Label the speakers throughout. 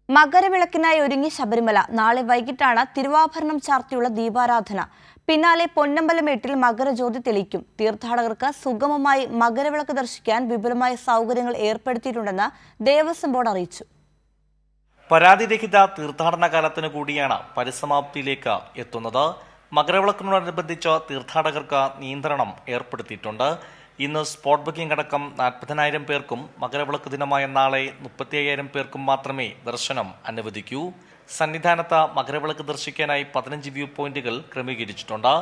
Speaker 1: മകരവിളക്കിനായി ഒരുങ്ങി ശബരിമല. നാളെ വൈകിട്ടാണ് തിരുവാഭരണം ചാർത്തിയുള്ള ദീപാരാധന. പിന്നാലെ പൊന്നമ്പലമേട്ടിൽ മകരജ്യോതി തെളിയിക്കും. തീർത്ഥാടകർക്ക് സുഗമമായി മകരവിളക്ക് ദർശിക്കാൻ വിപുലമായ സൗകര്യങ്ങൾ ഏർപ്പെടുത്തിയിട്ടുണ്ടെന്ന് ദേവസ്വം ബോർഡ് അറിയിച്ചു.
Speaker 2: പരാതിരഹിത തീർത്ഥാടന കാലത്തിന് കൂടിയാണ് പരിസമാപ്തിയിലേക്ക് എത്തുന്നത്. മകരവിളക്കിനോടനുബന്ധിച്ച് തീർത്ഥാടകർക്ക് നിയന്ത്രണം ഏർപ്പെടുത്തിയിട്ടുണ്ട്. ഇന്ന് സ്പോട്ട് ബുക്കിംഗ് അടക്കം 40,000 പേർക്കും മകരവിളക്ക് ദിനമായ നാളെ 35,000 പേർക്കും മാത്രമേ ദർശനം അനുവദിക്കൂ. സന്നിധാനത്ത് മകരവിളക്ക് ദർശിക്കാനായി 15 വ്യൂ പോയിന്റുകൾ ക്രമീകരിച്ചിട്ടുണ്ട്.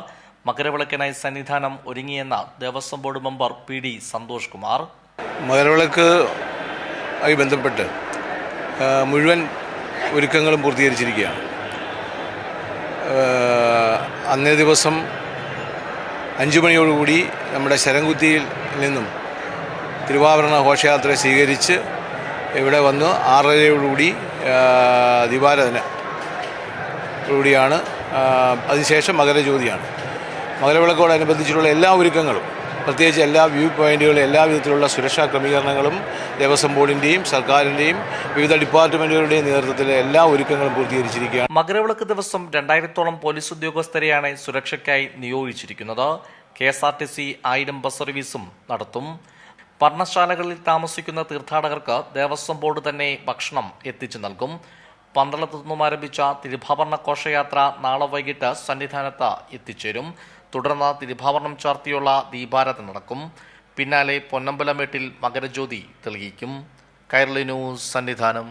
Speaker 2: മകരവിളക്കിനായി സന്നിധാനം ഒരുങ്ങിയെന്ന Devaswom board member PD Santhosh Kumar.
Speaker 3: മകരവിളക്ക് ആയി ബന്ധപ്പെട്ട് മുഴുവൻ ഒരുക്കങ്ങളും പൂർത്തീകരിച്ചിരിക്കുകയാണ്. അന്നേ ദിവസം 5 മണിയോടുകൂടി നമ്മുടെ ശരംകുത്തിയിൽ നിന്നും തിരുവാഭരണ ഘോഷയാത്ര സ്വീകരിച്ച് ഇവിടെ വന്ന് 6:30 ദീപാരാധനയോടുകൂടിയാണ്. അതിനുശേഷം മകരജ്യോതിയാണ്. മകരവിളക്കോടനുബന്ധിച്ചിട്ടുള്ള എല്ലാ ഒരുക്കങ്ങളും, പ്രത്യേകിച്ച് എല്ലാ വ്യൂ പോയിന്റുകളും, എല്ലാ വിധത്തിലുള്ള സുരക്ഷാ ക്രമീകരണങ്ങളും ദേവസ്വം ബോർഡിൻ്റെയും സർക്കാരിൻ്റെയും വിവിധ ഡിപ്പാർട്ട്മെൻറ്റുകളുടെയും നേതൃത്വത്തിൽ എല്ലാ ഒരുക്കങ്ങളും പൂർത്തീകരിച്ചിരിക്കുകയാണ്.
Speaker 2: മകരവിളക്ക് ദിവസം 2000-ഓളം പോലീസ് ഉദ്യോഗസ്ഥരെയാണ് സുരക്ഷയ്ക്കായി നിയോഗിച്ചിരിക്കുന്നത്. KSRTC 1000 ബസ് സർവീസും നടത്തും. പർണശാലകളിൽ താമസിക്കുന്ന തീർത്ഥാടകർക്ക് ദേവസ്വം ബോർഡ് തന്നെ ഭക്ഷണം എത്തിച്ചു നൽകും. പന്തളത്തു നിന്നും ആരംഭിച്ച തിരുവാഭരണ ഘോഷയാത്ര നാളെ വൈകിട്ട് സന്നിധാനത്ത് എത്തിച്ചേരും. തുടർന്ന് തിരുവാഭരണം ചാർത്തിയുള്ള ദീപാരാധന നടക്കും. പിന്നാലെ പൊന്നമ്പലമേട്ടിൽ മകരജ്യോതി തെളിയിക്കും. കൈരളി ന്യൂസ്, സന്നിധാനം.